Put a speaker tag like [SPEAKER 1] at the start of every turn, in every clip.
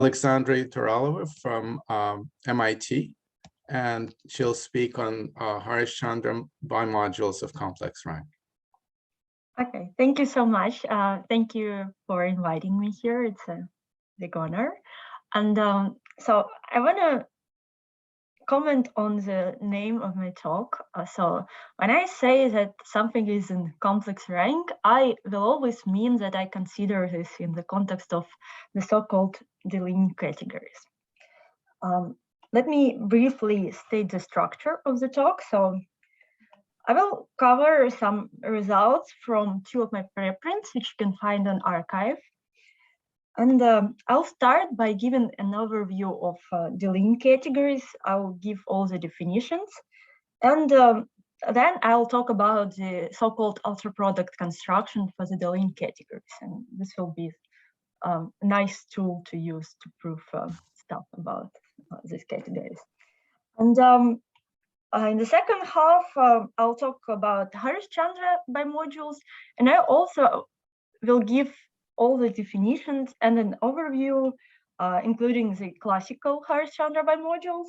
[SPEAKER 1] Alexandra Utiralova from MIT, and she'll speak on Harish-Chandra bimodules of complex rank.
[SPEAKER 2] Okay, thank you so much. Thank you for inviting me here. It's a big honor. And so I want to comment on the name of my talk. So when I say that something is in complex rank, I will always mean that I consider this in the context of the so-called Deligne categories. Let me briefly state the structure of the talk. So I will cover some results from two of my preprints, which you can find on arXiv. And I'll start by giving an overview of Deligne categories. I'll give all the definitions. And then I'll talk about the so-called ultraproduct construction for the Deligne categories. And this will be a nice tool to use to prove stuff about these categories. And in the second half, I'll talk about Harish-Chandra bimodules, and I also will give all the definitions and an overview, including the classical Harish-Chandra bimodules.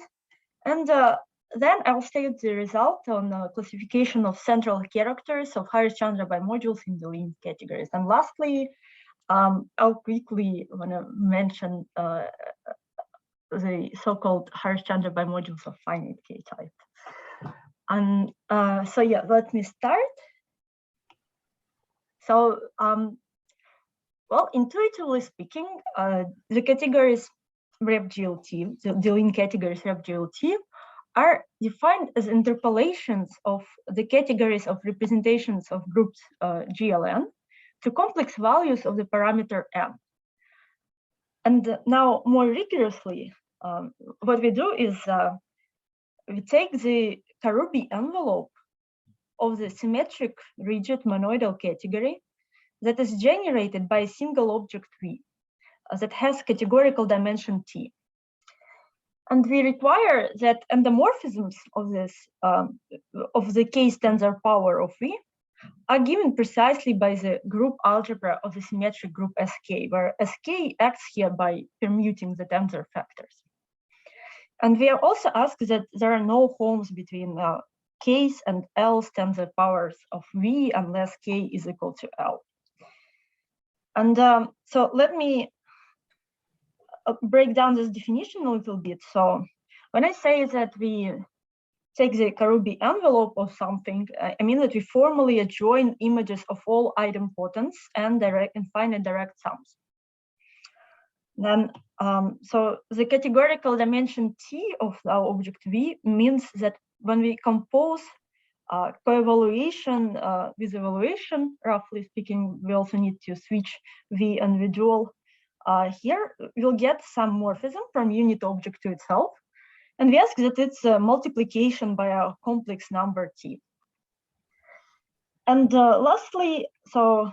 [SPEAKER 2] And then I'll state the result on classification of central characters of Harish-Chandra bimodules in the Deligne categories. And lastly, I'll quickly want to mention the so-called Harish-Chandra bimodules of finite K-type. And so yeah, let me start. So well, intuitively speaking, the categories rep-GLT, the Deligne categories rep-GLT, are defined as interpolations of the categories of representations of groups GLN to complex values of the parameter n. And now, more rigorously, what we do is we take the Karoubi envelope of the symmetric rigid monoidal category that is generated by a single object V that has categorical dimension T. And we require that endomorphisms of this of the case tensor power of V are given precisely by the group algebra of the symmetric group Sk, where Sk acts here by permuting the tensor factors. And we are also asked that there are no homes between K's and L's tensor powers of V unless K is equal to L. And so let me break down this definition a little bit. So when I say that we take the Karoubi envelope of something, I mean that we formally adjoin images of all idempotents and finite direct sums. Then, so the categorical dimension T of our object V means that when we compose co-evaluation with evaluation, roughly speaking, we also need to switch V and V dual. Here, we'll get some morphism from unit object to itself. And we ask that it's a multiplication by a complex number T. And lastly, so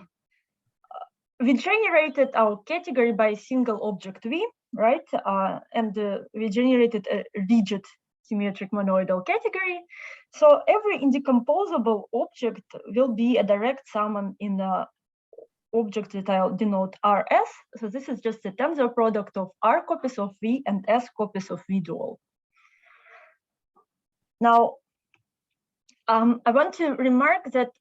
[SPEAKER 2] we generated our category by a single object V, right? And we generated a rigid symmetric monoidal category. So every indecomposable object will be a direct sum in the object that I'll denote RS. So this is just the tensor product of R copies of V and S copies of V dual. Now, I want to remark that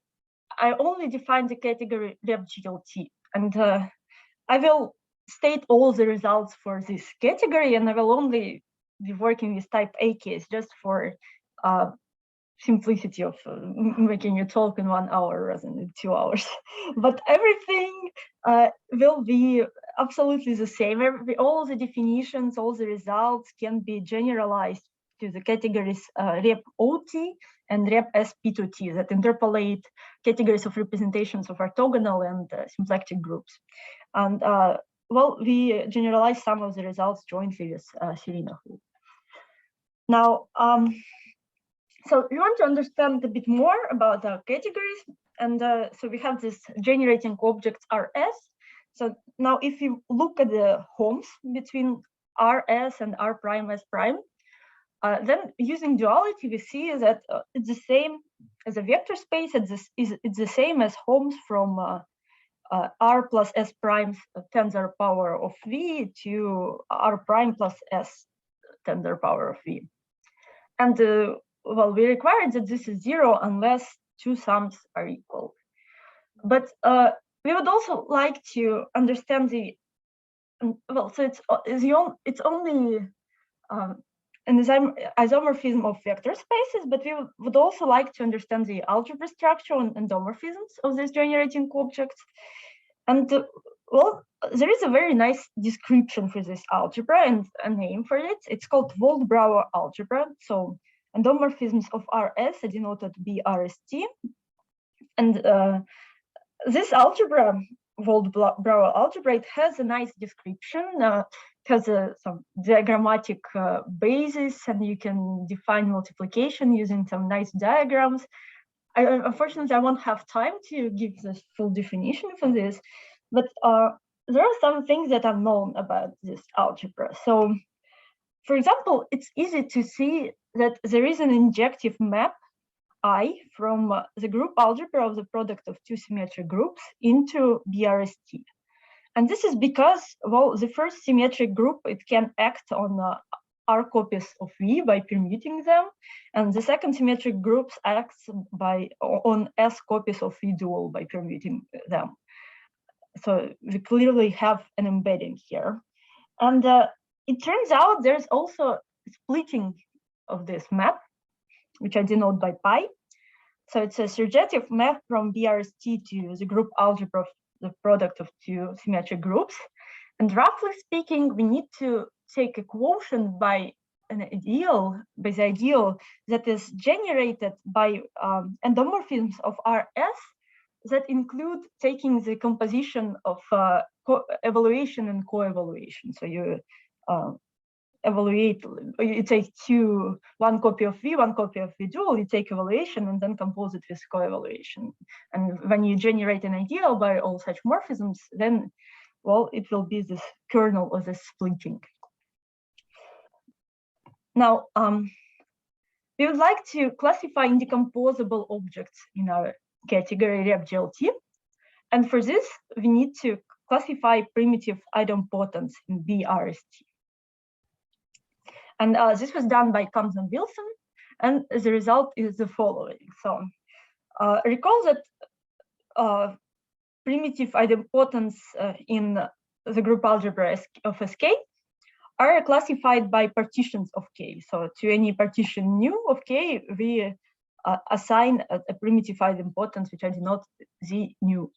[SPEAKER 2] I only define the category rep-GLT, and I will state all the results for this category, and I will only be working with type A case just for simplicity of making a talk in 1 hour rather than 2 hours. But everything will be absolutely the same. All the definitions, all the results can be generalized to the categories rep-OT and rep-SP2T that interpolate categories of representations of orthogonal and symplectic groups. And well, we generalize some of the results jointly with Serena. Now, so we want to understand a bit more about our categories. And so we have this generating objects RS. So now if you look at the homes between RS and R prime S prime, then using duality, we see that it's the same as a vector space. It's the same as homes from r plus s prime tensor power of v to r prime plus s tensor power of v. And well, we require that this is 0 unless two sums are equal. But we would also like to understand the, well, so it's only an isomorphism of vector spaces, but we would also like to understand the algebra structure and endomorphisms of these generating objects. And well, there is a very nice description for this algebra and a name for it. It's called Wald-Brouwer algebra. So endomorphisms of RS are denoted BRST. And this algebra, Wald-Brouwer algebra, it has a nice description. It has some diagrammatic basis, and you can define multiplication using some nice diagrams. Unfortunately, I won't have time to give the full definition for this, but there are some things that are known about this algebra. So, for example, it's easy to see that there is an injective map I from the group algebra of the product of two symmetric groups into BRST. And this is because, well, the first symmetric group, it can act on R copies of V by permuting them, and the second symmetric group acts on S copies of V dual by permuting them. So we clearly have an embedding here. And it turns out there's also splitting of this map, which I denote by pi. So it's a surjetive map from BRST to the group algebra of the product of two symmetric groups. And roughly speaking, we need to take a quotient by the ideal that is generated by endomorphisms of RS that include taking the composition of evaluation and co-evaluation. So you evaluate, you take one copy of V, one copy of V dual, you take evaluation and then compose it with co-evaluation. And when you generate an ideal by all such morphisms, then, well, it will be this kernel of the splitting. Now, we would like to classify indecomposable objects in our category RepGLT. And for this, we need to classify primitive idempotents in BRST. And this was done by Combs and Wilson, and the result is the following. So recall that primitive idempotents in the group algebra of Sk are classified by partitions of K. So to any partition nu of K, we assign a primitive idempotent, which I denote Z nu.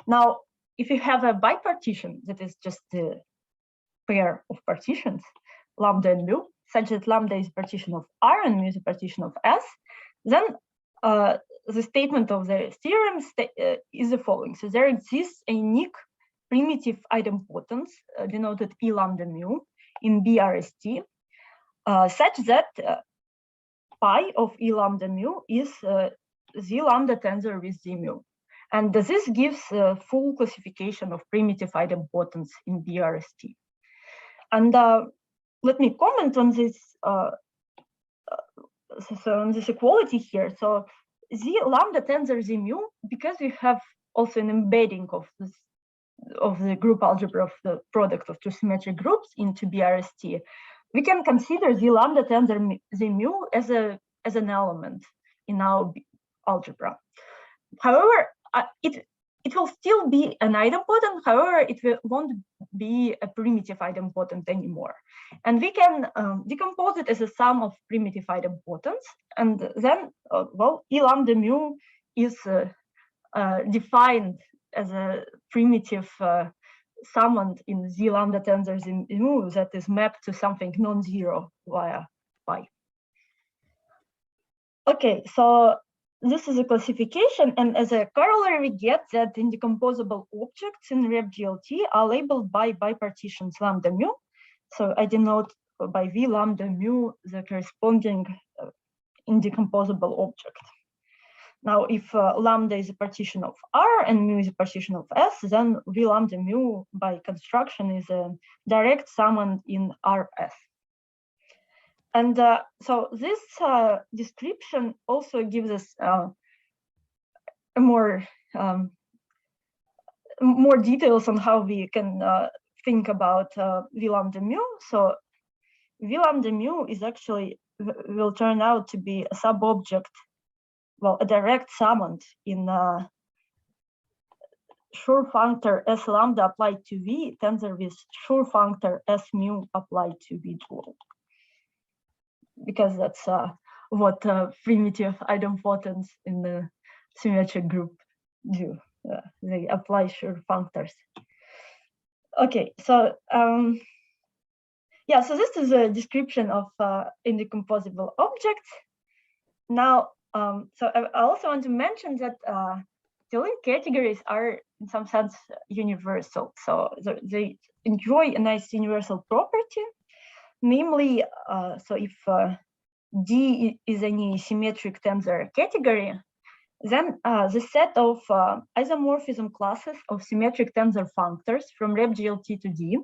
[SPEAKER 2] Now, if you have a bipartition, that is just the pair of partitions, lambda and mu, such that lambda is a partition of R and mu is a partition of S, then the statement of the theorem is the following. So there exists a unique primitive idempotence denoted E lambda mu in BRST, such that pi of E lambda mu is Z lambda tensor with Z mu. And this gives full classification of primitive idempotence in BRST. And let me comment on this on this equality here. So Z lambda tensor Z mu, because we have also an embedding of this of the group algebra of the product of two symmetric groups into BRST, we can consider Z lambda tensor Z mu as an element in our algebra. However, it will still be an idempotent. However, it won't be a primitive idempotent anymore. And we can decompose it as a sum of primitive idempotents. And then, well, E lambda mu is defined as a primitive summand in Z lambda tensor Z mu that is mapped to something non-zero via pi. Okay, so this is a classification, and as a corollary, we get that indecomposable objects in RepGLT are labeled by bipartitions lambda mu. So I denote by V lambda mu the corresponding indecomposable object. Now, if lambda is a partition of R and mu is a partition of S, then V lambda mu by construction is a direct summand in RS. And so this description also gives us a more more details on how we can think about v lambda mu. So v lambda mu is actually will turn out to be a sub-object, well, a direct summand in Schur functor S lambda applied to V tensor with Schur functor S mu applied to V dual. Because that's what primitive idempotents in the symmetric group do. They apply Schur functors. Okay, so yeah, so this is a description of indecomposable objects. Now, so I also want to mention that Deligne categories are in some sense universal. So they enjoy a nice universal property, namely, so if D is any symmetric tensor category, then the set of isomorphism classes of symmetric tensor functors from rep GLT to D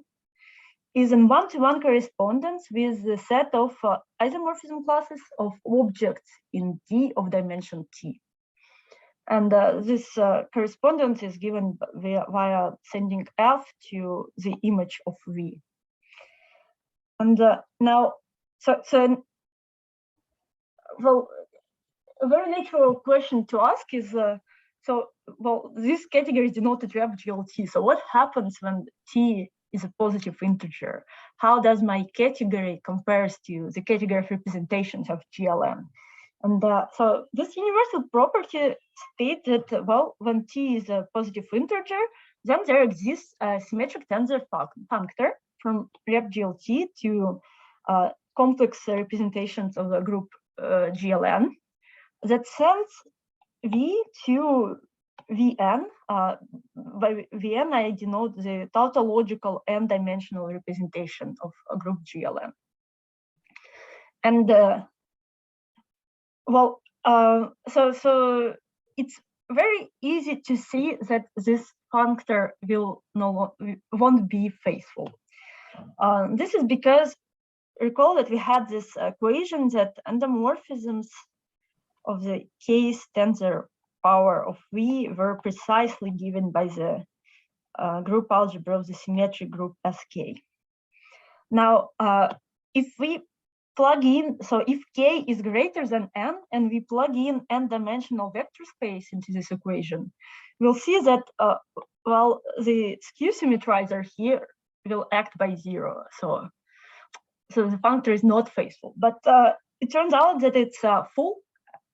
[SPEAKER 2] is in one-to-one correspondence with the set of isomorphism classes of objects in D of dimension T. And this correspondence is given via sending F to the image of V. And now, well, a very natural question to ask is, well, this category denoted rep GLT. So what happens when T is a positive integer? How does my category compares to the category of representations of GLN? And so this universal property states that, well, when T is a positive integer, then there exists a symmetric tensor functor from rep GLT to complex representations of the group GLN that sends V to Vn. By Vn, I denote the tautological n-dimensional representation of a group GLN. And well, so it's very easy to see that this functor won't be faithful. This is because recall that we had this equation that endomorphisms of the case tensor power of V were precisely given by the group algebra of the symmetric group Sk. Now, if we plug in, so if K is greater than N and we plug in n-dimensional vector space into this equation, we'll see that, well, the skew symmetrizer here will act by 0. So the functor is not faithful, but it turns out that it's full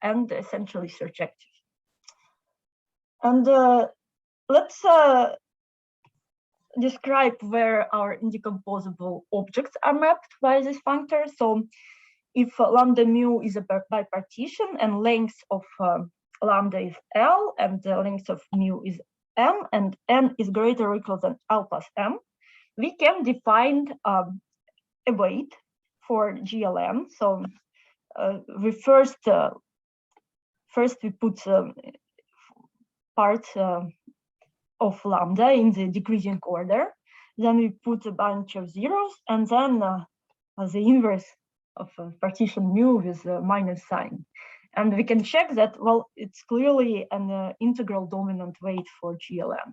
[SPEAKER 2] and essentially surjective. And let's describe where our indecomposable objects are mapped by this functor. So if lambda mu is a bipartition and length of lambda is L and the length of mu is M and N is greater or equal than L plus M, we can define a weight for GLN. So we first we put part of lambda in the decreasing order, then we put a bunch of zeros, and then the inverse of partition mu with a minus sign. And we can check that, well, it's clearly an integral dominant weight for GLN.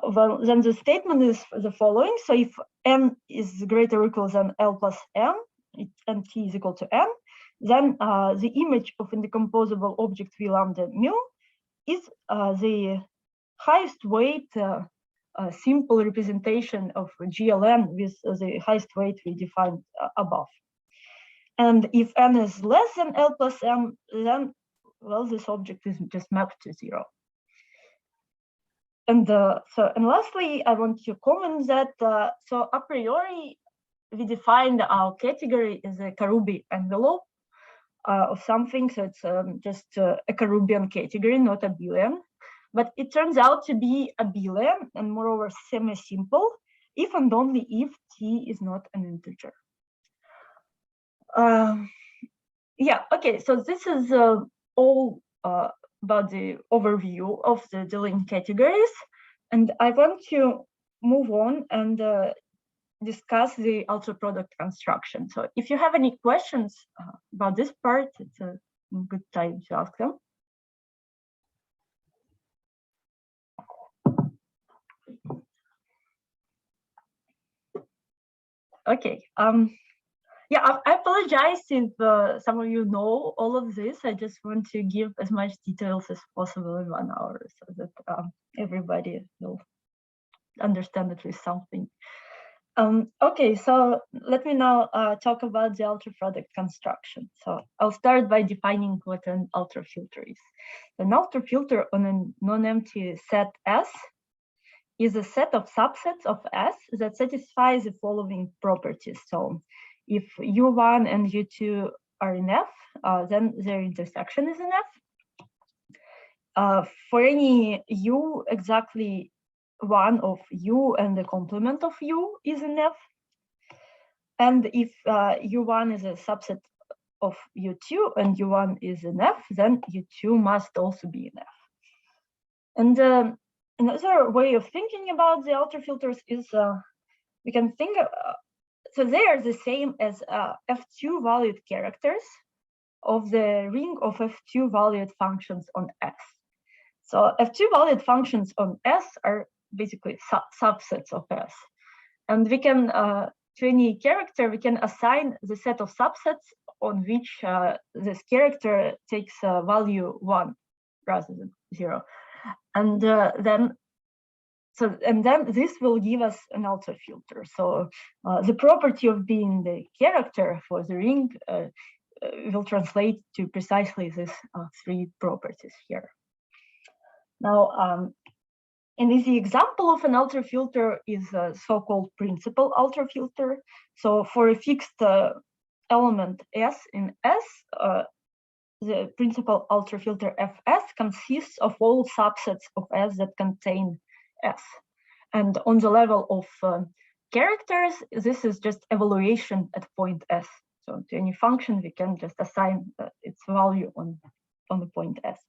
[SPEAKER 2] Well, then the statement is the following. So if n is greater or equal than L plus m, and t is equal to m, then the image of indecomposable object V lambda mu is the highest weight simple representation of GLN with the highest weight we defined above. And if n is less than L plus m, then, well, this object is just mapped to 0. And and lastly, I want to comment that so a priori we defined our category as a Karoubi envelope of something. So it's just a Karoubian category, not a Boolean. But it turns out to be a Boolean and moreover semi-simple if and only if t is not an integer. Yeah, okay, so this is all about the overview of the Deligne categories. And I want to move on and discuss the ultraproduct construction. So if you have any questions about this part, it's a good time to ask them. Okay. Yeah, I apologize if some of you know all of this. I just want to give as much details as possible in 1 hour so that everybody will understand at least something. Okay, so let me now talk about the ultraproduct construction. So I'll start by defining what an ultrafilter is. An ultrafilter on a non-empty set S is a set of subsets of S that satisfies the following properties. So if U1 and U2 are in F, then their intersection is in F. For any U, exactly one of U and the complement of U is in F. And if U1 is a subset of U2 and U1 is in F, then U2 must also be in F. And another way of thinking about the ultrafilters is we can think of, so they are the same as F2 valued characters of the ring of F2 valued functions on S. So F2 valued functions on S are basically subsets of S. And we can, to any character, we can assign the set of subsets on which this character takes value 1 rather than 0. And then this will give us an ultrafilter. So the property of being the character for the ring will translate to precisely these 3 properties here. Now, an easy example of an ultrafilter is a so-called principal ultrafilter. So for a fixed element S in S, the principal ultrafilter Fs consists of all subsets of S that contain S. And on the level of characters, this is just evaluation at point S. So to any function, we can just assign its value on the point S.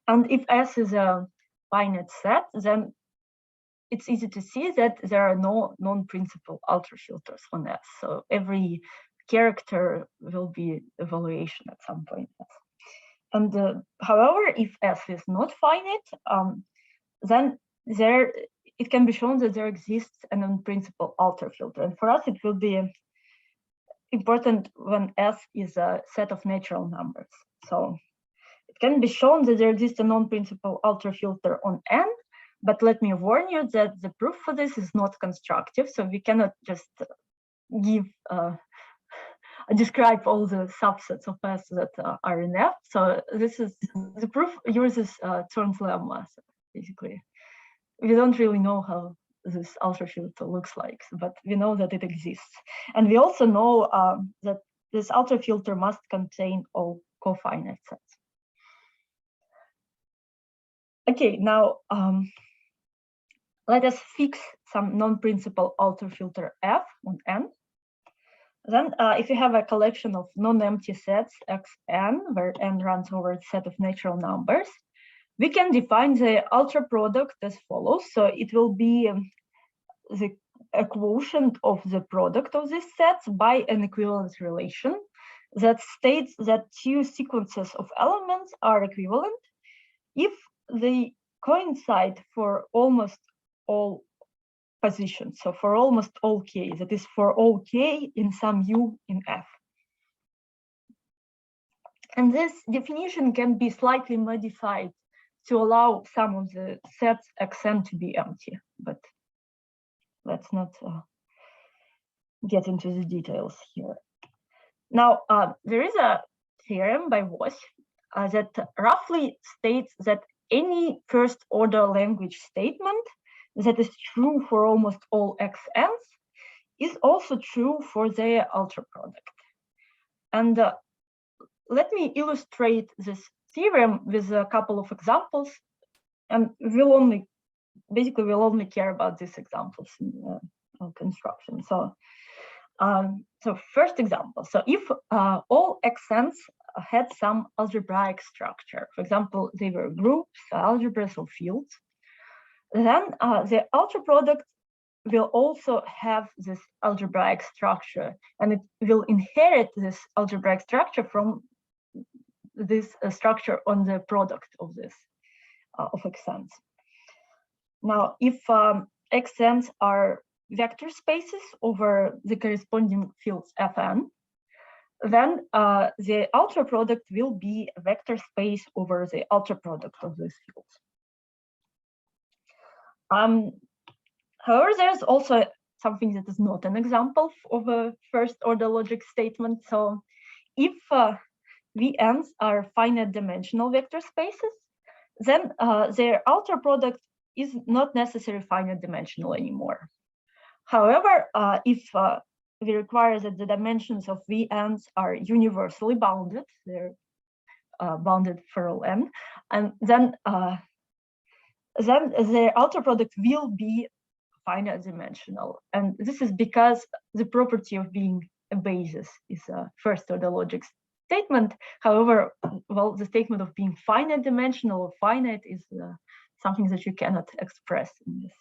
[SPEAKER 2] And if S is a finite set, then it's easy to see that there are no non-principal ultrafilters on S. So every character will be evaluation at some point. And however, if S is not finite, then it can be shown that there exists a non-principal ultrafilter. And for us, it will be important when S is a set of natural numbers. So it can be shown that there exists a non-principal ultrafilter on N, but let me warn you that the proof for this is not constructive. So we cannot just describe all the subsets of S that are in F. So this is the proof uses Zorn's lemma. So basically, we don't really know how this ultrafilter looks like, but we know that it exists. And we also know that this ultrafilter must contain all cofinite sets. Okay, now let us fix some non-principal ultrafilter F on N. Then if you have a collection of non-empty sets Xn, where n runs over a set of natural numbers, we can define the ultraproduct as follows. So it will be a quotient of the product of these sets by an equivalence relation that states that 2 sequences of elements are equivalent if they coincide for almost all positions. So for almost all k, that is for all k in some u in F. And this definition can be slightly modified to allow some of the sets Xn to be empty, but let's not get into the details here. Now, there is a theorem by Voss that roughly states that any first-order language statement that is true for almost all Xn's is also true for their ultraproduct. And let me illustrate this theorem with a couple of examples, and we'll only care about these examples in construction. So, first example. So if all Xn's had some algebraic structure, for example, they were groups, algebras, or fields, then the ultraproduct will also have this algebraic structure, and it will inherit this algebraic structure from this structure on the product of this of Xn's. Now, if Xn's are vector spaces over the corresponding fields Fn, then the ultraproduct will be a vector space over the ultraproduct of these fields. However, there's also something that is not an example of a first-order logic statement. So if Vn's are finite dimensional vector spaces, then their ultraproduct is not necessarily finite dimensional anymore. However, if we require that the dimensions of Vn's are universally bounded, they're bounded for all n, and then the ultraproduct will be finite dimensional. And this is because the property of being a basis is a first-order logic statement. However, well, the statement of being finite dimensional or finite is something that you cannot express in this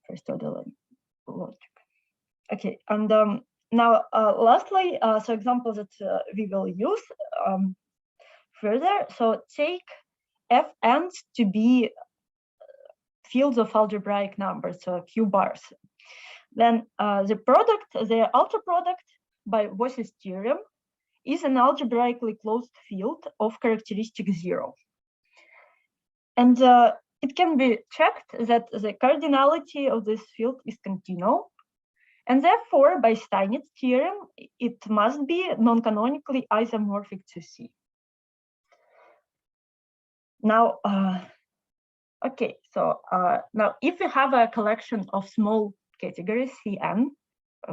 [SPEAKER 2] first-order logic. Okay, and now lastly, so examples that we will use further. So take Fn's to be fields of algebraic numbers, so Q bars. Then the ultraproduct by Voss's theorem is an algebraically closed field of characteristic 0. And it can be checked that the cardinality of this field is continual. And therefore, by Steinitz theorem, it must be non-canonically isomorphic to C. Now, okay, so now if we have a collection of small categories Cn,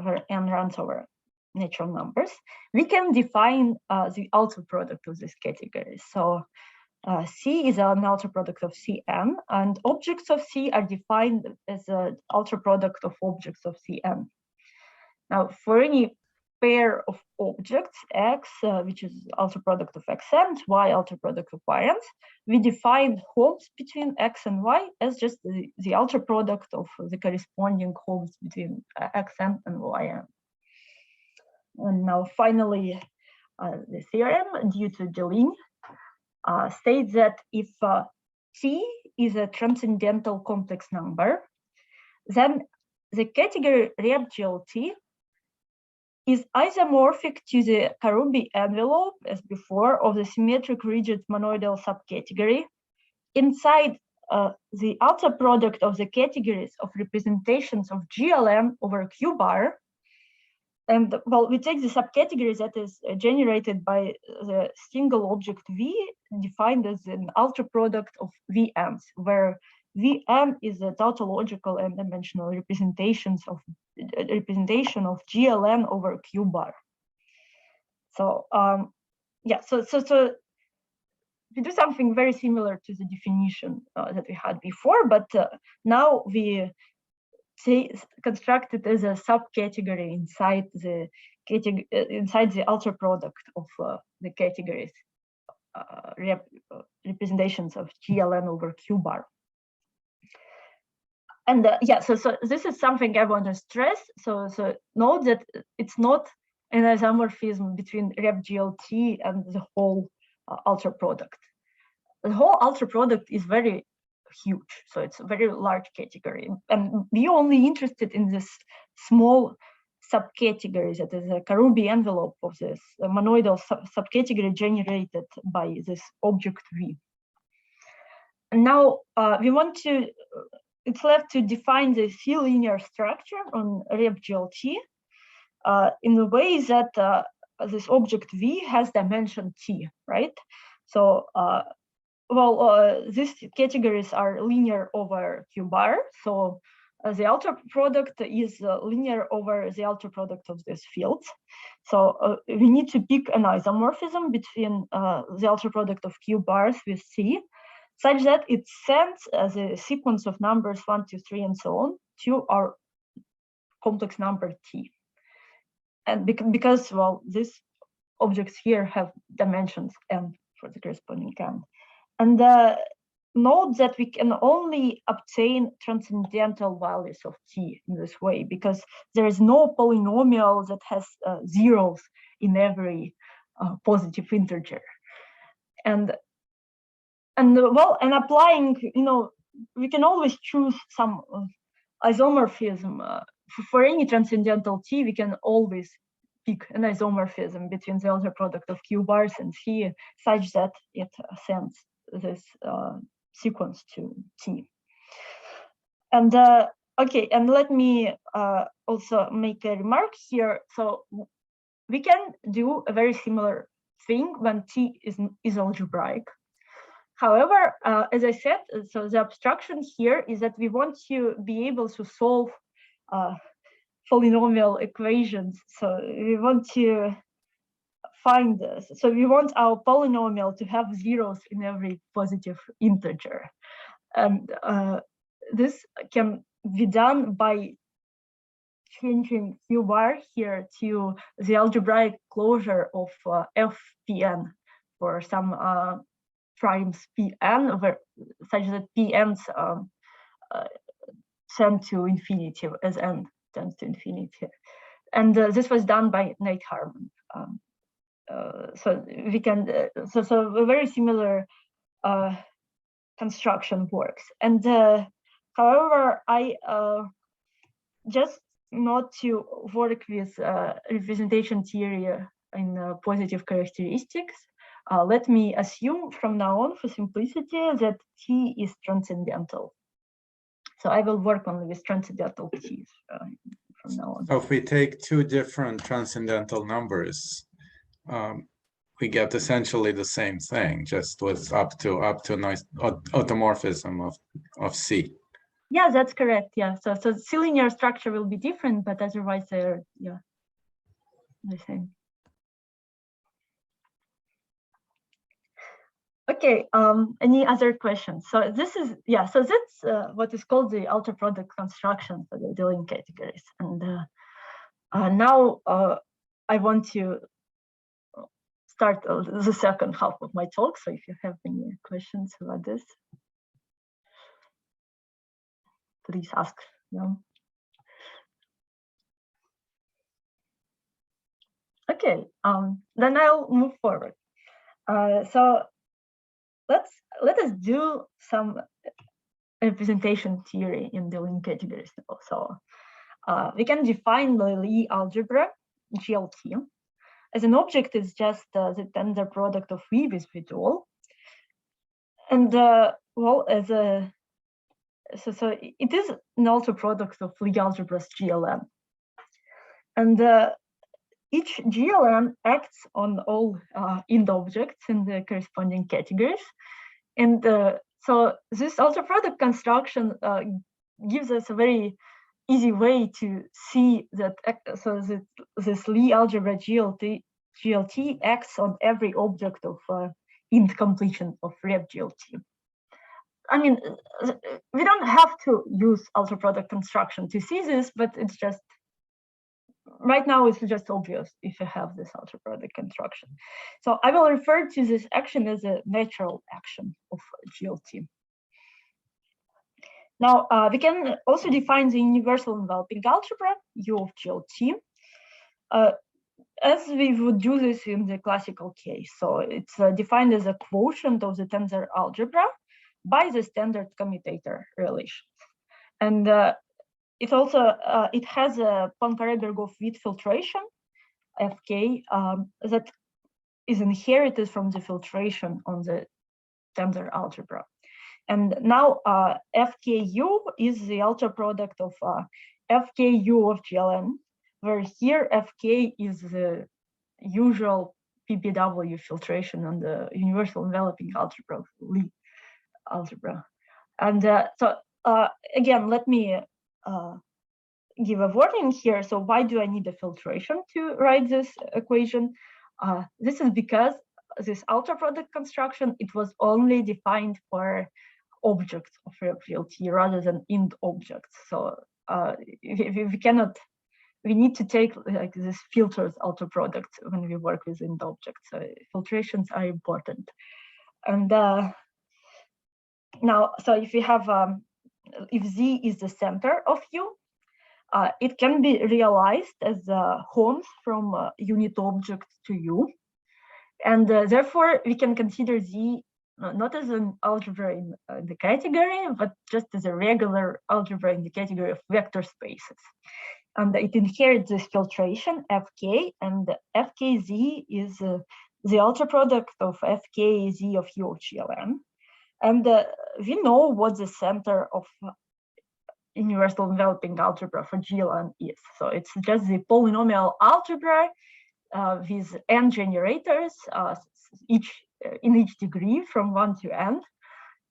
[SPEAKER 2] where n runs over natural numbers, we can define the ultraproduct of this category. So C is an ultraproduct of Cn, and objects of C are defined as an ultraproduct of objects of Cn. Now, for any pair of objects, x, which is ultraproduct of xn, y, ultraproduct of yn, we define homes between x and y as just the ultraproduct of the corresponding homes between xn and yn. And now, finally, the theorem due to Deligne states that if C is a transcendental complex number, then the category rep-GLT is isomorphic to the Karoubi envelope, as before, of the symmetric rigid monoidal subcategory inside the ultraproduct of the categories of representations of GLN over Q bar. And well, we take the subcategory that is generated by the single object V, defined as an ultraproduct of Vn's, where Vn is the tautological and dimensional representation of GLN over Q bar. So yeah, so we do something very similar to the definition that we had before, but now we construct it as a subcategory inside the ultraproduct of the categories representations of GLN over Q bar. And yeah, so this is something I want to stress. So note that it's not an isomorphism between rep-GLT and the whole ultraproduct. The whole ultraproduct is very huge, so it's a very large category, and we're only interested in this small subcategory that is a Karoubi envelope of this monoidal subcategory generated by this object V. And now we want to. It's left to define the C-linear structure on rep-GLT in the way that this object V has dimension T, right? So, these categories are linear over Q bar. So the ultraproduct is linear over the ultraproduct of these fields. So we need to pick an isomorphism between the ultraproduct of Q bars with C, such that it sends a sequence of numbers 1, 2, 3, and so on to our complex number T. And because, well, these objects here have dimensions n for the corresponding n. And note that we can only obtain transcendental values of T in this way, because there is no polynomial that has zeros in every positive integer. And applying, we can always choose some isomorphism. For any transcendental T, we can always pick an isomorphism between the ultraproduct of Q bars and C such that it sends this sequence to T. And okay, and let me also make a remark here. So we can do a very similar thing when T is algebraic. However, as I said, so the abstraction here is that we want to be able to solve polynomial equations. So we want to find this. So we want our polynomial to have zeros in every positive integer. And this can be done by changing Q bar here to the algebraic closure of Fpn for some primes Pn, where, such that Pn's tend to infinity as n tends to infinity. And this was done by Nate Harmon. So we can, so a very similar construction works. And however, I just not to work with representation theory in positive characteristics, let me assume from now on, for simplicity, that T is transcendental. So I will work only with transcendental T's from now on.
[SPEAKER 1] So if we take two different transcendental numbers, we get essentially the same thing, just with up to nice automorphism of C.
[SPEAKER 2] Yeah, that's correct. Yeah, so C linear structure will be different, but otherwise they're the same. Okay. Any other questions? So this is so that's what is called the ultraproduct construction for the Deligne categories. And now I want to start the second half of my talk. So if you have any questions about this, please ask them. Okay, then I'll move forward. So let us do some representation theory in the Deligne categories. So we can define the Lie algebra GLT as an object is just the tensor product of V with bimodule, and well, as a so it is an ultraproduct of Lie algebras GLN, and each GLN acts on all int objects in the corresponding categories, and so this ultraproduct construction gives us a very easy way to see that this Lie algebra GLT acts on every object of int completion of rep GLT. I mean, we don't have to use ultraproduct construction to see this, but it's just right now it's just obvious if you have this ultraproduct construction. So I will refer to this action as a natural action of GLT. Now, we can also define the universal enveloping algebra, U of GLT, as we would do this in the classical case. So it's defined as a quotient of the tensor algebra by the standard commutator relation. And it also, it has a Poincaré-Berghoff-Witt filtration, Fk, that is inherited from the filtration on the tensor algebra. And now Fku is the ultraproduct of Fku of GLN, where here Fk is the usual PBW filtration on the universal enveloping algebra of Lie algebra. And so again, let me give a warning here. So why do I need a filtration to write this equation? This is because this ultraproduct construction, it was only defined for objects of GLT rather than int objects. So we cannot, we need to take like this filters ultraproduct when we work with int objects. So filtrations are important. And now, so if we have, if Z is the center of U, it can be realized as Holmes from unit object to U. And therefore, we can consider Z not as an algebra in the category, but just as a regular algebra in the category of vector spaces. And it inherits this filtration fk, and fkz is the ultraproduct of fkz of u of gln. And we know what the center of universal enveloping algebra for gln is. So it's just the polynomial algebra with n generators, in each degree from 1 to n.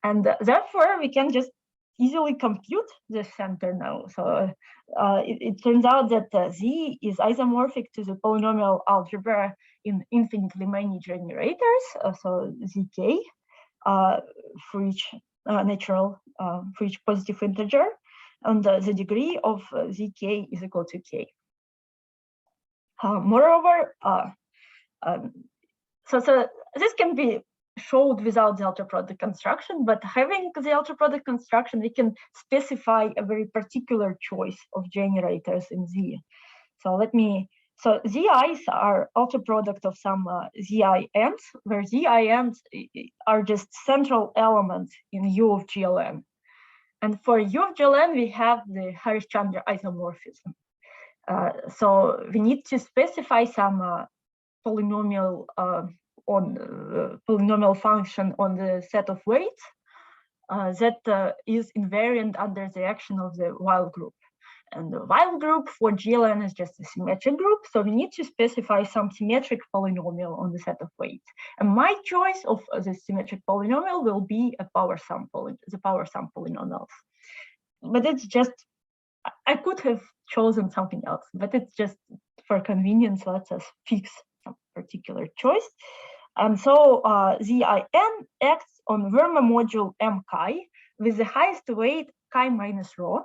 [SPEAKER 2] And therefore, we can just easily compute the center now. So it turns out that Z is isomorphic to the polynomial algebra in infinitely many generators, so Zk, for each for each positive integer, and the degree of Zk is equal to k. Moreover, so this can be showed without the ultraproduct construction, but having the ultraproduct construction, we can specify a very particular choice of generators in Z. So so Zi's are ultraproduct of some Zins, where Zins are just central elements in U of gln. And for U of gln, we have the Harish-Chandra isomorphism. So we need to specify some polynomial polynomial function on the set of weights that is invariant under the action of the while group. And the while group for gln is just a symmetric group, so we need to specify some symmetric polynomial on the set of weights. And my choice of the symmetric polynomial will be the power sum polynomials. But it's just, I could have chosen something else, but it's just for convenience, let us fix some particular choice. And so Zin acts on Verma module M chi with the highest weight chi minus rho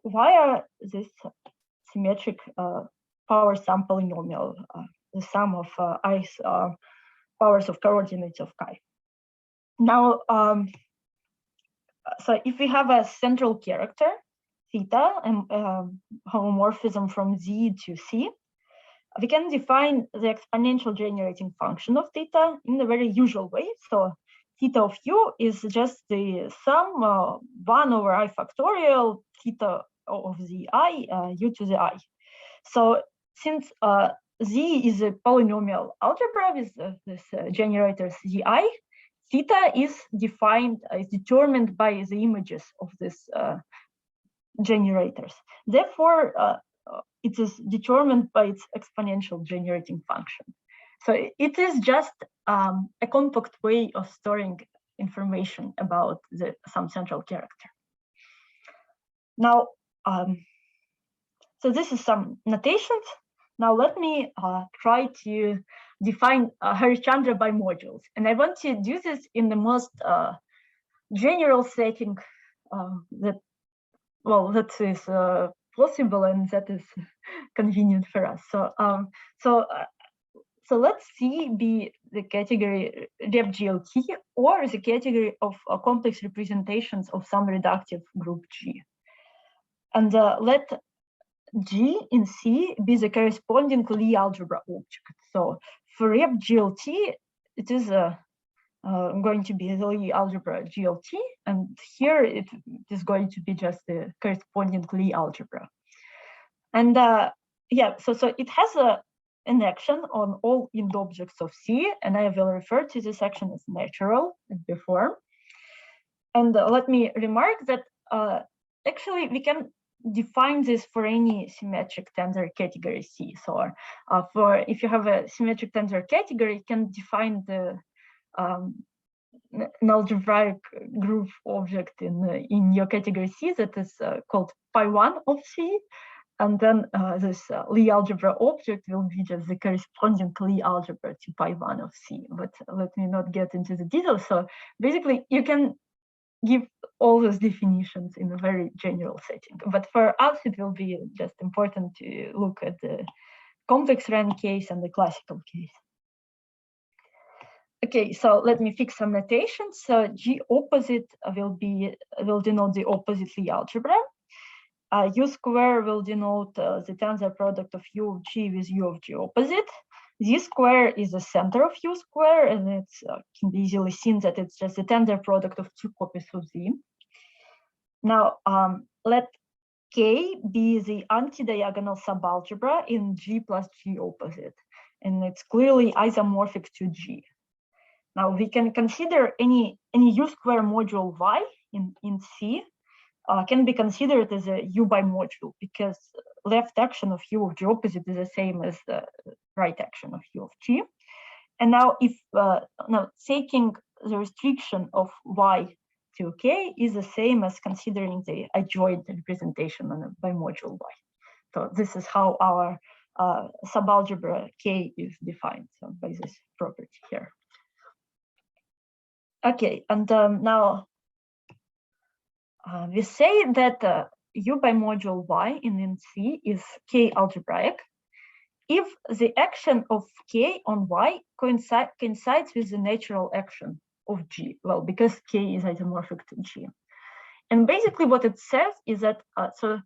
[SPEAKER 2] via this symmetric power sum polynomial, the sum of i's powers of coordinates of chi. Now, so if we have a central character, theta, and homomorphism from Z to C, we can define the exponential generating function of theta in a very usual way. So theta of u is just the sum 1 over I factorial theta of the I, u to the I. So since Z is a polynomial algebra with this generators Zi, theta is determined by the images of these generators. Therefore, it is determined by its exponential generating function. So it is just a compact way of storing information about some central character. Now, so this is some notations. Now let me try to define Harish-Chandra bimodules. And I want to do this in the most general setting that is possible and that is convenient for us. So let's see be the category rep-GLT or the category of complex representations of some reductive group G. And let G in C be the corresponding Lie algebra object. So for rep-GLT, it is going to be the Lie algebra GLT, and here it is going to be just the corresponding Lie algebra. And yeah, so it has an action on all int objects of C, and I will refer to this action as natural as before. And let me remark that actually we can define this for any symmetric tensor category C. So if you have a symmetric tensor category, you can define an algebraic group object in your category C that is called pi1 of C. And then this Lie algebra object will be just the corresponding Lie algebra to pi1 of C. But let me not get into the details. So basically, you can give all those definitions in a very general setting. But for us, it will be just important to look at the complex rank case and the classical case. Okay, so let me fix some notations. So G opposite will denote the opposite Lie algebra. U square will denote the tensor product of U of G with U of G opposite. Z square is the center of U square, and it can be easily seen that it's just the tensor product of two copies of Z. Now, let K be the anti-diagonal subalgebra in G plus G opposite, and it's clearly isomorphic to G. Now we can consider any U square module Y in C can be considered as a U bimodule, because left action of U of G opposite is the same as the right action of U of G. And now if now taking the restriction of Y to K is the same as considering the adjoint representation on a bimodule Y. So this is how our subalgebra K is defined, so by this property here. Okay, and now we say that U bimodule Y in C is K algebraic if the action of K on Y coincides with the natural action of G, well, because K is isomorphic to G. And basically what it says is that so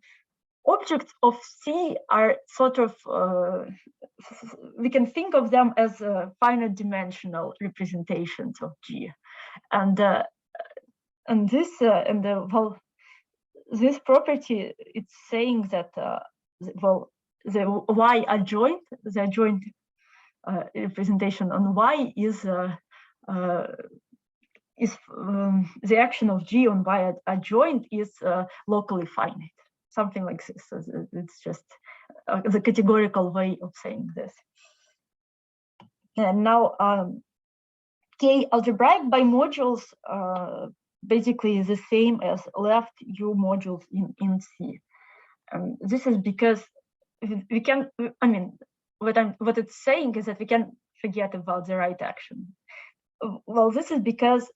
[SPEAKER 2] objects of C are sort of, we can think of them as finite dimensional representations of G. And this well, this property, it's saying that well, the Y adjoint, the adjoint representation on Y is the action of G on Y adjoint is locally finite, something like this. So it's just the categorical way of saying this. And now K algebraic bimodules basically is the same as left U modules in C. And this is because we can, I mean, what it's saying is that we can forget about the right action. Well, this is because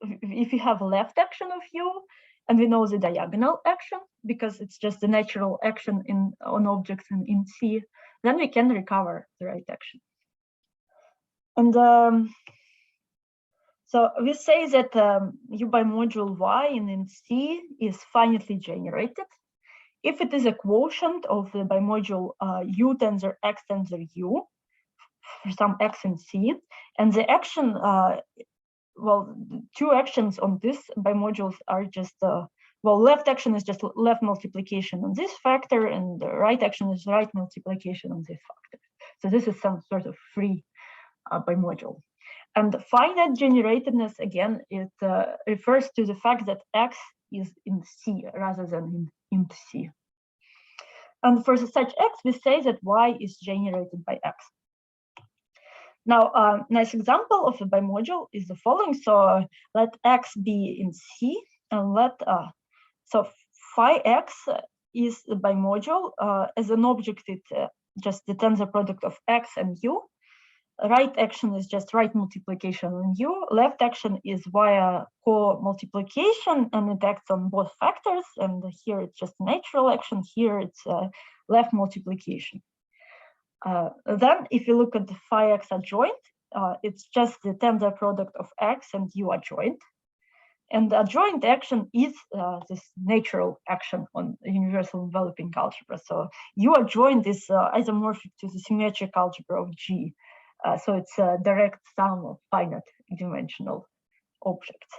[SPEAKER 2] if you have left action of U and we know the diagonal action, because it's just the natural action on objects in C, then we can recover the right action. And so we say that U bimodule Y in C is finitely generated if it is a quotient of the bimodule U tensor X tensor U for some X in C, and the action, well, two actions on this bimodules are just, well, left action is just left multiplication on this factor, and the right action is right multiplication on this factor. So this is some sort of free bimodule. And finite generatedness, again, it refers to the fact that X is in C rather than in C. And for such X, we say that Y is generated by X. Now, a nice example of a bimodule is the following. So let X be in C, and let, so phi X is the bimodule. As an object, it's just the tensor product of X and U. Right action is just right multiplication on U. Left action is via co-multiplication, and it acts on both factors. And here it's just natural action. Here it's left multiplication. Then if you look at the phi X adjoint, it's just the tensor product of X and U adjoint. And the adjoint action is this natural action on universal enveloping algebra. So U adjoint is isomorphic to the symmetric algebra of G. So it's a direct sum of finite dimensional objects.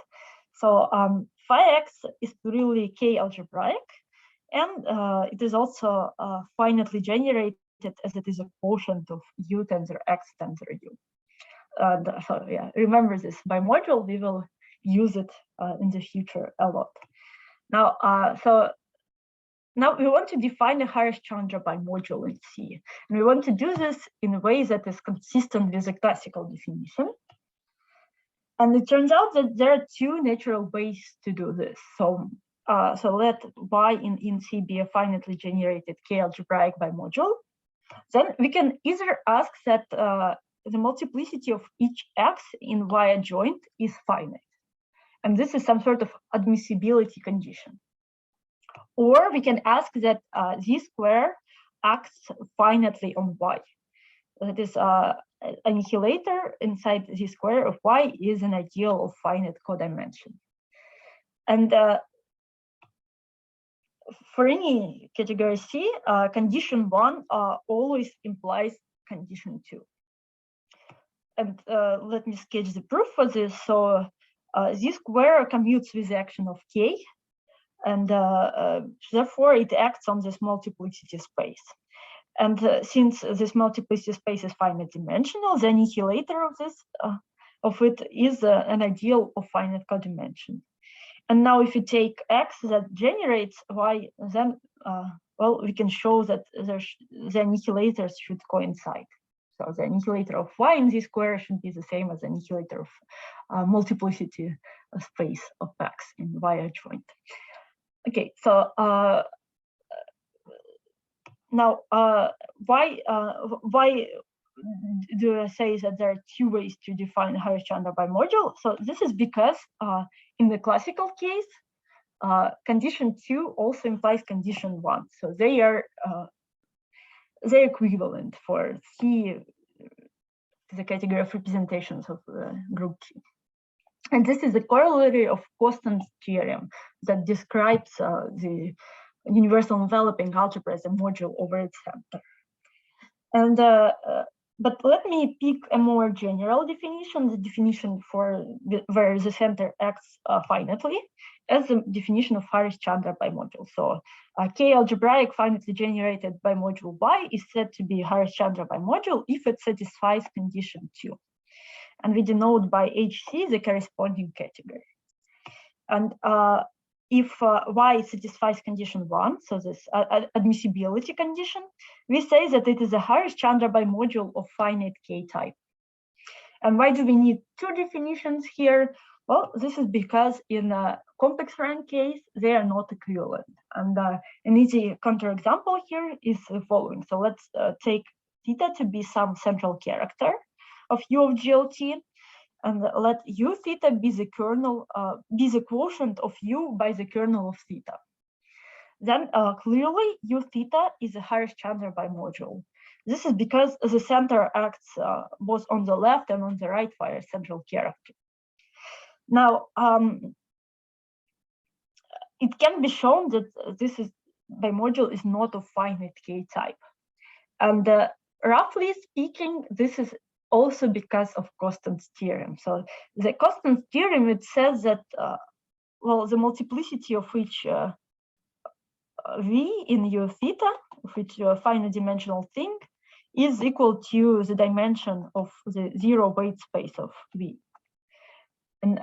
[SPEAKER 2] So phi X is really K algebraic, and it is also finitely generated as it is a quotient of U tensor X tensor U. So yeah, remember this bimodule, we will use it in the future a lot. Now, so now we want to define a Harish-Chandra bimodule in C, and we want to do this in a way that is consistent with the classical definition. And it turns out that there are two natural ways to do this. So, so let Y in C be a finitely generated K algebraic bimodule. Then we can either ask that the multiplicity of each X in Y adjoint is finite. And this is some sort of admissibility condition. Or we can ask that Z square acts finitely on Y. That is, annihilator inside Z square of Y is an ideal of finite codimension. And for any category C, condition 1 always implies condition 2. And let me sketch the proof for this. So this square commutes with the action of k, and therefore it acts on this multiplicity space. And since this multiplicity space is finite dimensional, the annihilator of it is an ideal of finite codimension. And now if you take x that generates y, then well, we can show that the annihilators should coincide. So the annihilator of y in this square should be the same as the annihilator of multiplicity space of x in y adjoint. Okay, so now why do I say that there are two ways to define Harish-Chandra bimodule? So this is because in the classical case, condition 2 also implies condition 1. So they are they're equivalent for C, the category of representations of group T. And this is the corollary of Coston's theorem that describes the universal enveloping algebra as a module over its center. And but let me pick a more general definition, the definition for where the center acts finitely, as the definition of Harish-Chandra bimodule. So K algebraic finitely generated bimodule Y is said to be Harish-Chandra bimodule if it satisfies condition 2. And we denote by HC the corresponding category. And if Y satisfies condition 1, so this admissibility condition, we say that it is a Harish-Chandra bimodule of finite K type. And why do we need two definitions here? Well, this is because in a complex rank case, they are not equivalent. And an easy counterexample here is the following. So let's take theta to be some central character of U of GLT, and let U theta be the kernel, be the quotient of U by the kernel of theta. Then clearly U theta is a Harish-Chandra bimodule. This is because the center acts both on the left and on the right via central character. Now, it can be shown that this bimodule is not of finite K type. And roughly speaking, this is also because of Coston's theorem. So the Coston's theorem, it says that, well, the multiplicity of which V in U theta, of which finite dimensional thing, is equal to the dimension of the zero weight space of V. And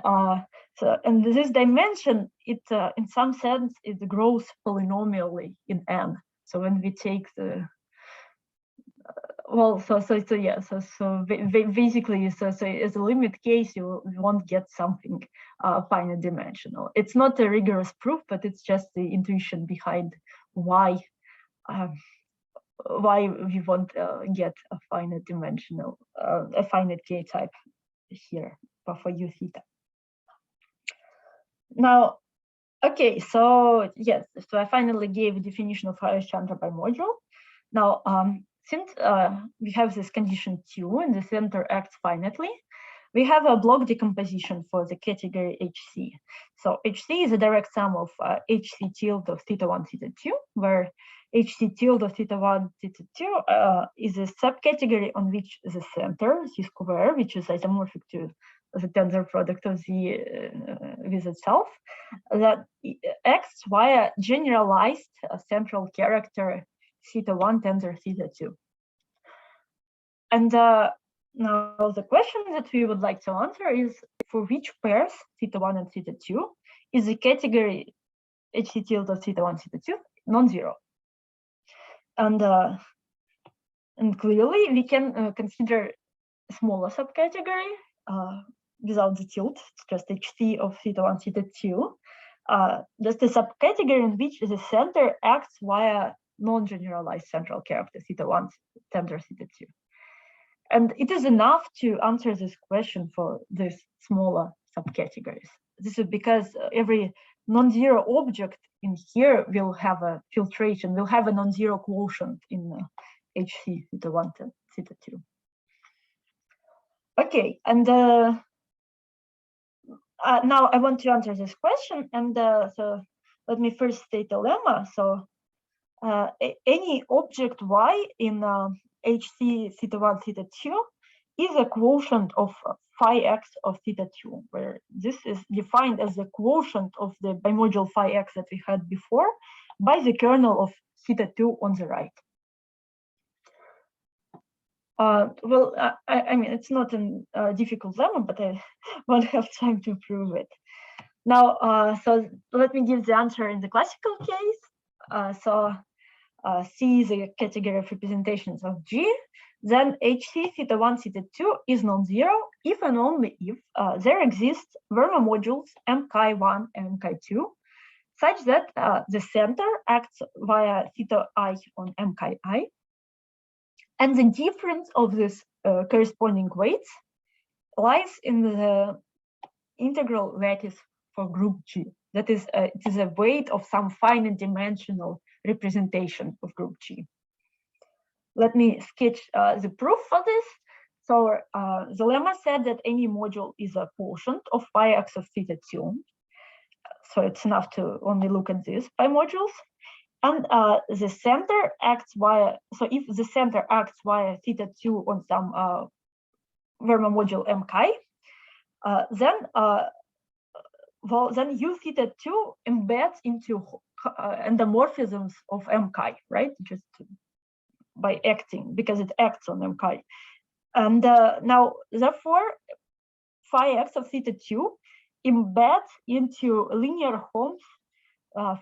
[SPEAKER 2] and this dimension, it in some sense, it grows polynomially in N. So when we take the well, so basically, so as a limit case, you won't get something finite dimensional. It's not a rigorous proof, but it's just the intuition behind why we won't get a finite dimensional, a finite K type here for U theta. Now, okay, so yes, so I finally gave a definition of Harish-Chandra bimodule. Now, since we have this condition 2 and the center acts finitely, we have a block decomposition for the category HC. So HC is a direct sum of HC tilde of theta 1, theta 2, where HC tilde of theta 1, theta 2 is a subcategory on which the center, C square, which is isomorphic to the tensor product of Z with itself, that acts via generalized central character theta 1 tensor theta 2. And now the question that we would like to answer is, for which pairs, theta 1 and theta 2, is the category HC tilde of theta 1, theta 2 non-zero? And clearly we can consider a smaller subcategory without the tilde, it's just HC of theta 1, theta 2, just a subcategory in which the center acts via non-generalized central character theta 1 tensor theta 2. And it is enough to answer this question for these smaller subcategories. This is because every non-zero object in here will have a filtration, will have a non-zero quotient in HC theta 1 theta 2. Okay, and now I want to answer this question. And so let me first state a lemma. So any object Y in HC theta1, theta2 is a quotient of phi x of theta2, where this is defined as the quotient of the bimodule phi x that we had before by the kernel of theta2 on the right. Well, I mean, it's not a difficult lemma, but I won't have time to prove it. Now, so let me give the answer in the classical case. C is a category of representations of G. Then HC theta1, theta2 is non-zero if and only if there exist Verma modules mk1 and mk2, such that the center acts via theta I on mk I. And the difference of these corresponding weights lies in the integral lattice for group G. That is, it is a weight of some finite dimensional representation of group G. Let me sketch the proof for this. So the lemma said that any module is a quotient of phi x of theta2. So it's enough to only look at these bimodules. And the center acts via, so if the center acts via theta2 on some Verma module mk, then u theta2 embeds into endomorphisms of mk, right? Just by acting, because it acts on mk. And now, therefore, phi x of theta2 embeds into linear homes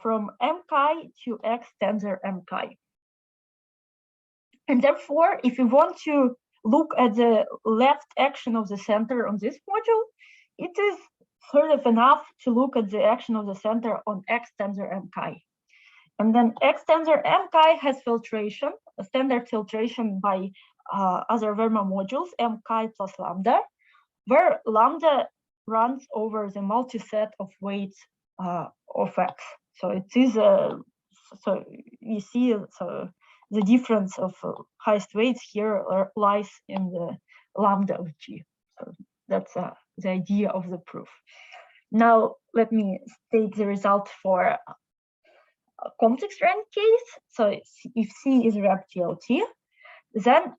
[SPEAKER 2] from mk to x tensor mk. And therefore, if you want to look at the left action of the center on this module, it is sort of enough to look at the action of the center on x tensor mk. And then x tensor mk has filtration, a standard filtration by other Verma modules, mk plus lambda, where lambda runs over the multiset of weights of x. So it is so you see, so the difference of highest weights here lies in the lambda of G. So that's the idea of the proof. Now let me state the result for a complex rank case. So if C is rep TLT, then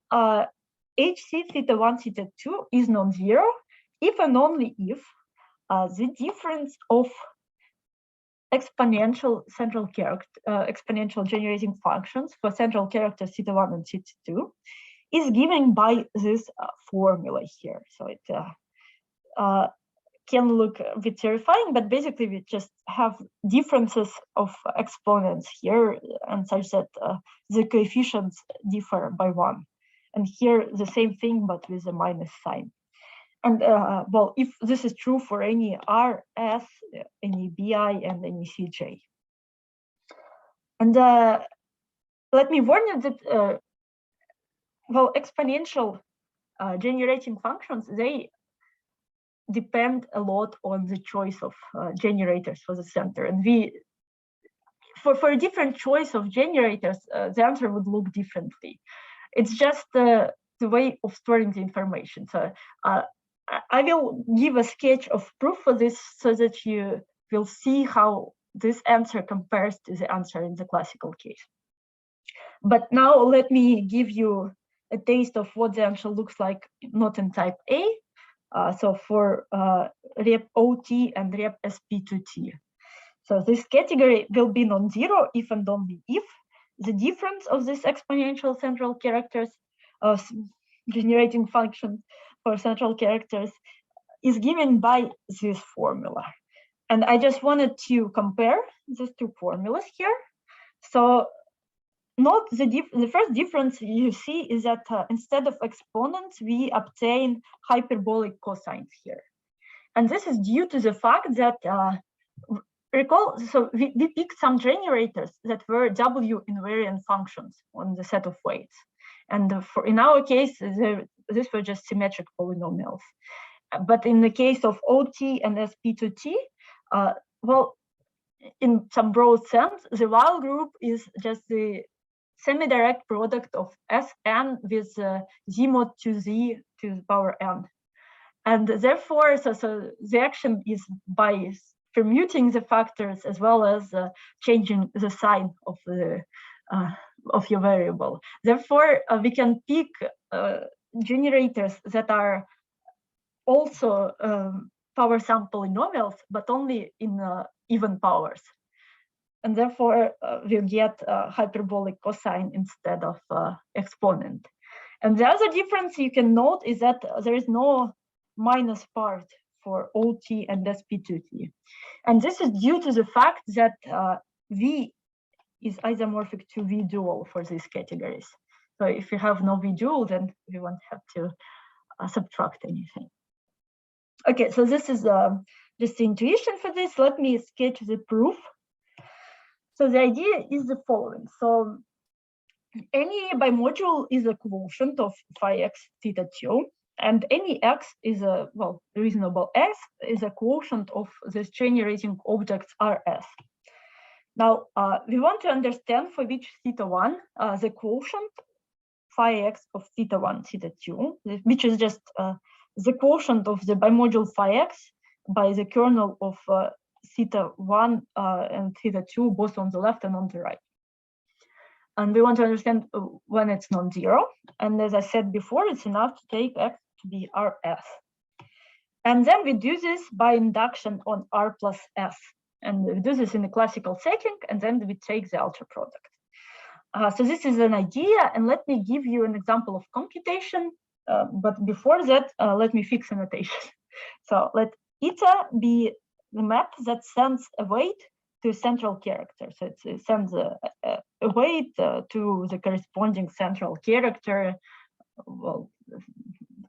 [SPEAKER 2] HC theta1, theta2 is non-zero if and only if the difference of exponential central character, exponential generating functions for central characters theta1 and theta2 is given by this formula here. So it can look a bit terrifying, but basically we just have differences of exponents here, and such that the coefficients differ by 1. And here the same thing, but with a minus sign. And well, if this is true for any R, S, any BI, and any CJ. And let me warn you that, well, exponential generating functions, they depend a lot on the choice of generators for the center. And for a different choice of generators, the answer would look differently. It's just the way of storing the information. So I will give a sketch of proof for this so that you will see how this answer compares to the answer in the classical case. But now let me give you a taste of what the answer looks like not in type A. So for rep OT and rep SP2T. So this category will be non-zero if and only if the difference of this exponential central characters of generating function for central characters is given by this formula. And I just wanted to compare these two formulas here. So note the first difference you see is that instead of exponents, we obtain hyperbolic cosines here. And this is due to the fact that, recall, so we picked some generators that were W invariant functions on the set of weights. And in our case, these were just symmetric polynomials. But in the case of OT and SP2T, well, in some broad sense, the while group is just the semi-direct product of Sn with z mod 2z to the power n. And therefore, so the action is by permuting the factors as well as changing the sign of the of your variable. Therefore, we can pick generators that are also power sample polynomials, but only in even powers. And therefore, we'll get hyperbolic cosine instead of exponent. And the other difference you can note is that there is no minus part for OT and SP2T. And this is due to the fact that V is isomorphic to V dual for these categories. So if you have no V dual, then we won't have to subtract anything. Okay, so this is just the intuition for this. Let me sketch the proof. So the idea is the following. So any bimodule is a quotient of phi x theta 2, and any x is a, well, reasonable x is a quotient of this generating objects Rs. Now, we want to understand for which theta 1 the quotient phi x of theta 1, theta 2, which is just the quotient of the bimodule phi x by the kernel of theta 1 and theta 2, both on the left and on the right. And we want to understand when it's non-zero. And as I said before, it's enough to take x to be Rs. And then we do this by induction on R plus S. And we do this in a classical setting, and then we take the ultraproduct. So this is an idea, and let me give you an example of computation. But before that, let me fix a notation. So let eta be the map that sends a weight to a central character. So it sends a weight to the corresponding central character, well,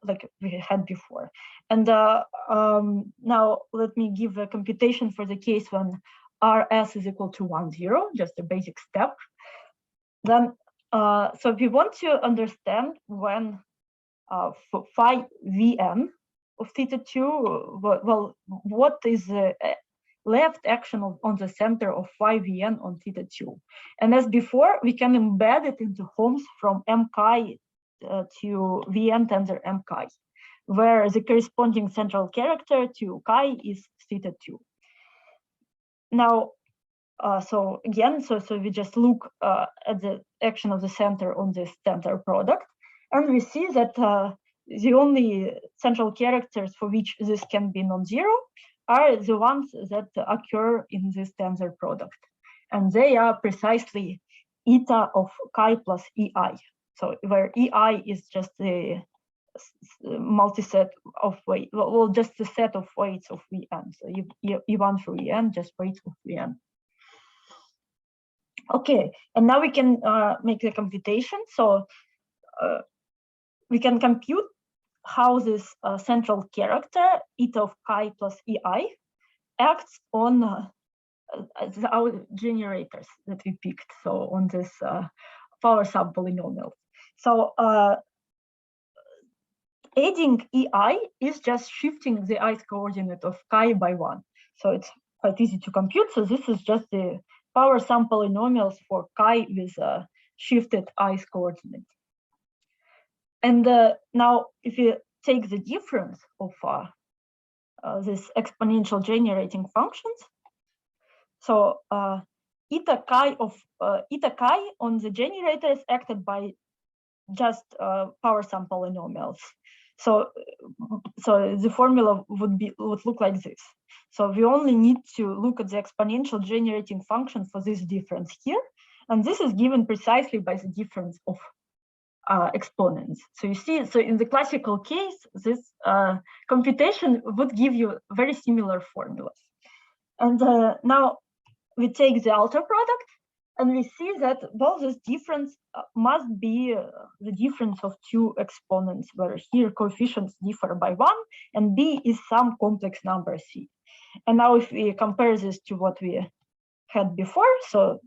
[SPEAKER 2] like we had before. And now let me give a computation for the case when Rs is equal to 1, 0, just a basic step. Then, so we want to understand when for phi Vn of theta 2, well, what is the left action on the center of phi Vn on theta 2. And as before, we can embed it into Holmes from M chi to Vn tensor M chi, where the corresponding central character to chi is theta 2. Now, so again, so we just look at the action of the center on this tensor product, and we see that the only central characters for which this can be non-zero are the ones that occur in this tensor product. And they are precisely eta of chi plus ei. So where ei is just the multiset of weight, well, just the set of weights of Vn. So E1 for Vn, just weights of Vn. Okay, and now we can make the computation. So we can compute how this central character, eta of chi plus ei, acts on our generators that we picked, so on this power subpolynomial. So adding ei is just shifting the i's coordinate of chi by 1. So it's quite easy to compute. So this is just the power sum polynomials for chi with shifted i's coordinate. And now if you take the difference of this exponential generating functions, so eta chi on the generator is acted by just power sum polynomials. So the formula would look like this. So we only need to look at the exponential generating function for this difference here, and this is given precisely by the difference of exponents. So you see, so in the classical case, this computation would give you very similar formulas. And now we take the ultraproduct, and we see that, well, this difference must be the difference of two exponents, where here coefficients differ by 1, and b is some complex number c. And now if we compare this to what we had before, so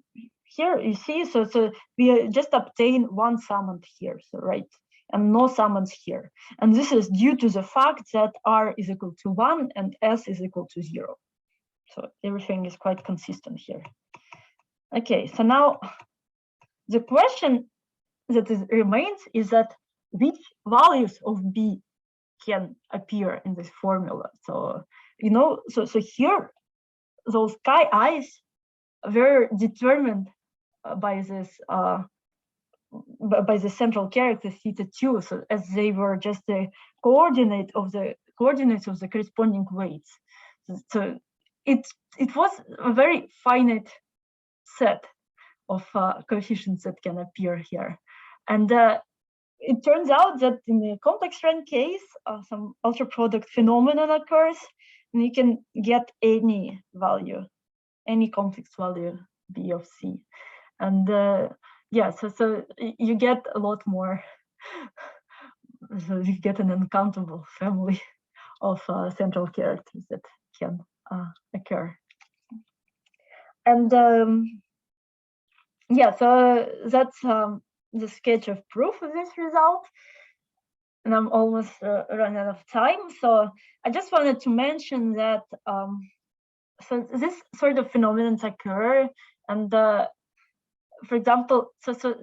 [SPEAKER 2] here you see, so we just obtain one summand here, so right, and no summands here. And this is due to the fact that r is equal to 1 and s is equal to 0. So everything is quite consistent here. Okay, so now the question that remains is that which values of b can appear in this formula. So, you know, so here, those chi i's were determined by this by the central character θ2, so as they were just the coordinates of the corresponding weights. So it was a very finite set of coefficients that can appear here, and it turns out that in the complex rank case, some ultraproduct phenomenon occurs, and you can get any value, any complex value B of C, and yeah, so you get a lot more. So you get an uncountable family of central characters that can occur. And yeah, so that's the sketch of proof of this result. And I'm almost running out of time. So I just wanted to mention that so this sort of phenomenon occur, and for example, so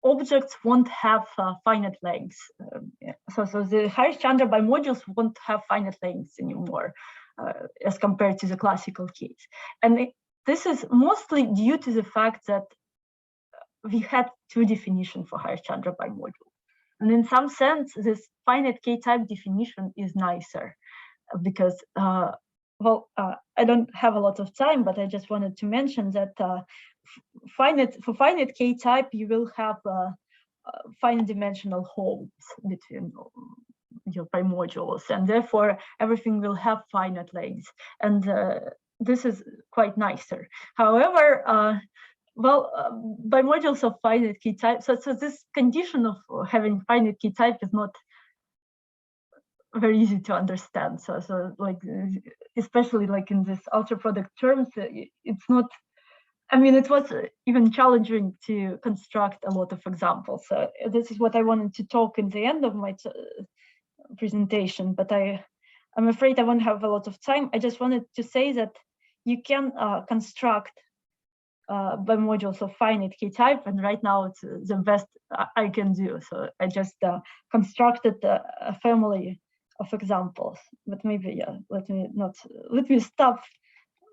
[SPEAKER 2] objects won't have finite lengths. So the Harish-Chandra bimodules won't have finite lengths anymore as compared to the classical case. And this is mostly due to the fact that we had two definitions for Harish-Chandra bimodule. And in some sense, this finite K-type definition is nicer because, well, I don't have a lot of time, but I just wanted to mention that for finite K-type, you will have finite dimensional holes between your bimodules, and therefore everything will have finite lengths. And this is quite nicer. However, well, bimodules of finite K-type, so this condition of having finite K-type is not very easy to understand. So like, especially like in this ultraproduct terms, it's not, I mean, it was even challenging to construct a lot of examples. So this is what I wanted to talk in the end of my presentation, but I'm afraid I won't have a lot of time. I just wanted to say that you can construct bimodules of finite K-type, and right now it's the best I can do. So I just constructed a family of examples, but maybe, yeah, let me stop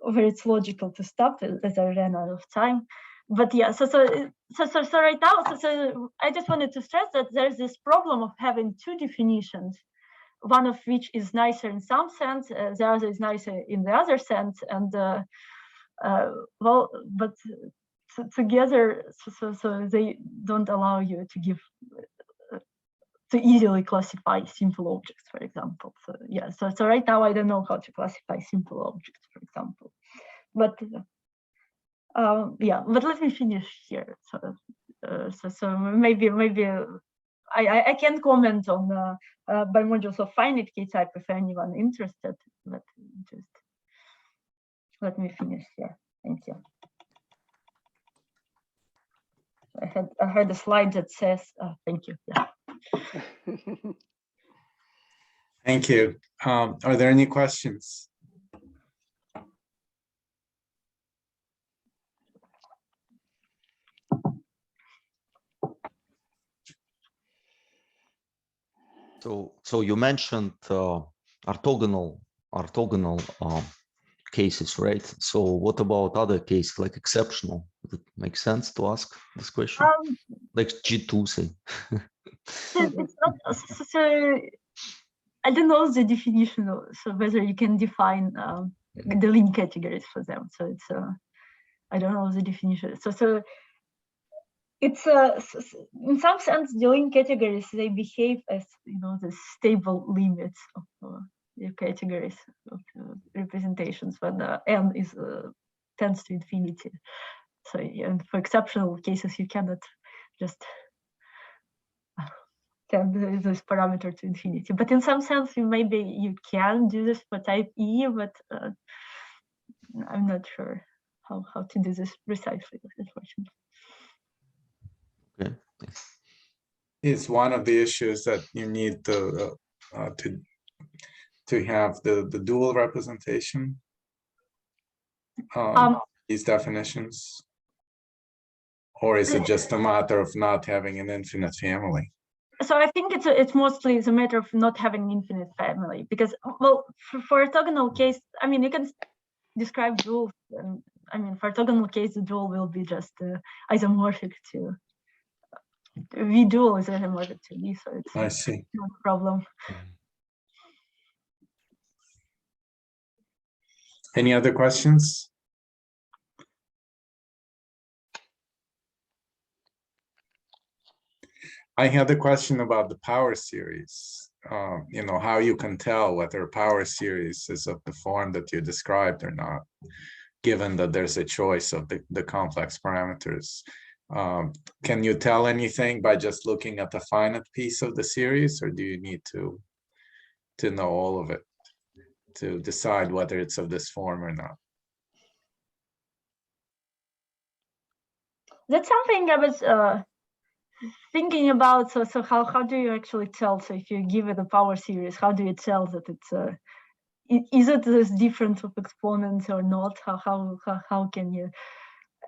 [SPEAKER 2] where it's logical to stop as I ran out of time. But yeah, so right now, so I just wanted to stress that there's this problem of having two definitions, one of which is nicer in some sense, the other is nicer in the other sense, and well, but together, so they don't allow you to give to easily classify simple objects, for example. So yeah, so right now I don't know how to classify simple objects, for example. But yeah, but let me finish here. So maybe I can comment on bimodules of finite K-type if anyone interested, but just let me finish here. Thank you. I had a slide that says thank you. Yeah.
[SPEAKER 1] Thank you. Are there any questions?
[SPEAKER 3] So you mentioned orthogonal cases, right? So what about other cases like exceptional? Does it make sense to ask this question? Like G2, say.
[SPEAKER 2] It's not, so I don't know the definition of, so whether you can define the Deligne categories for them. So it's I don't know the definition. So it's in some sense Deligne categories, they behave as, you know, the stable limits of your categories of representations when n is tends to infinity. So, and for exceptional cases, you cannot just tend this parameter to infinity. But in some sense, maybe you can do this for type E, but I'm not sure how to do this precisely, unfortunately.
[SPEAKER 3] Okay.
[SPEAKER 1] It's one of the issues that you need to have the dual representation. These definitions, or is it just a matter of not having an infinite family?
[SPEAKER 2] So I think it's mostly a matter of not having an infinite family, because, well, for orthogonal case, I mean, you can describe duals, and I mean, for orthogonal case, the dual will be just isomorphic to V dual is remote to me, so it's
[SPEAKER 1] I see.
[SPEAKER 2] no problem.
[SPEAKER 1] Any other questions? I had a question about the power series. You know, how you can tell whether a power series is of the form that you described or not, given that there's a choice of the complex parameters. Can you tell anything by just looking at the finite piece of the series, or do you need to know all of it to decide whether it's of this form or not?
[SPEAKER 2] That's something I was thinking about. So how do you actually tell? So if you give it a power series, how do you tell that it's is it this difference of exponents or not? How can you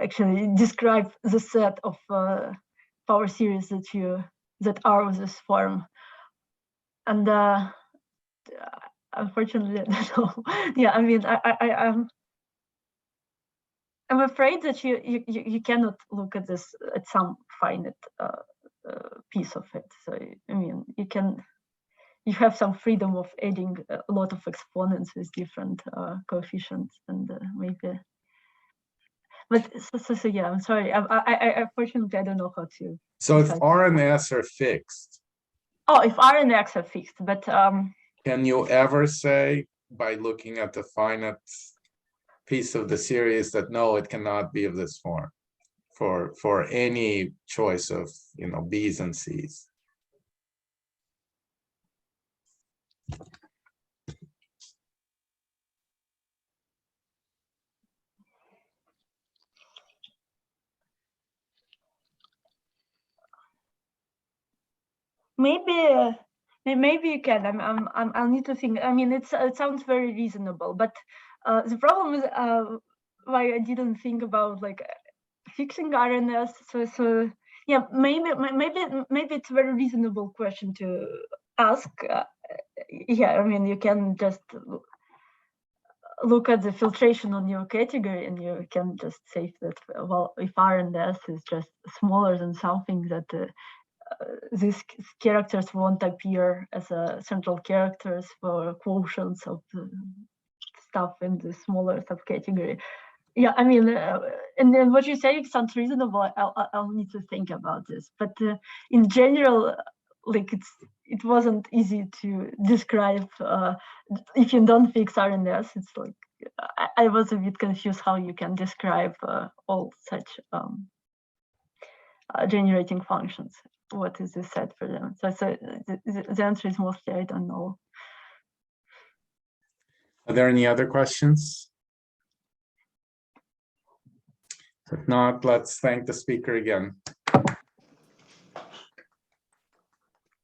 [SPEAKER 2] actually describe the set of power series that are of this form? And unfortunately, I don't know. Yeah, I mean, I'm afraid that you cannot look at this at some finite piece of it. So I mean, you have some freedom of adding a lot of exponents with different coefficients, and maybe. But so yeah, I'm sorry. I unfortunately I don't know how to.
[SPEAKER 1] So if R and S are fixed.
[SPEAKER 2] Oh, if R and X are fixed, but
[SPEAKER 1] can you ever say by looking at the finite piece of the series that no, it cannot be of this form for any choice of, you know, B's and C's?
[SPEAKER 2] Maybe you can. I'll need to think. I mean, it sounds very reasonable, but the problem is why I didn't think about like fixing RNS. So yeah, maybe it's a very reasonable question to ask. Yeah, I mean, you can just look at the filtration on your category, and you can just say that, well, if RNS is just smaller than something, that these characters won't appear as central characters for quotients of the stuff in the smaller subcategory. Yeah, I mean, and then what you say sounds reasonable. I'll need to think about this, but in general, like it wasn't easy to describe. If you don't fix RNS, it's like I was a bit confused how you can describe all such generating functions. What is the set for them? So the answer is mostly I don't know.
[SPEAKER 1] Are there any other questions? If not, let's thank the speaker again.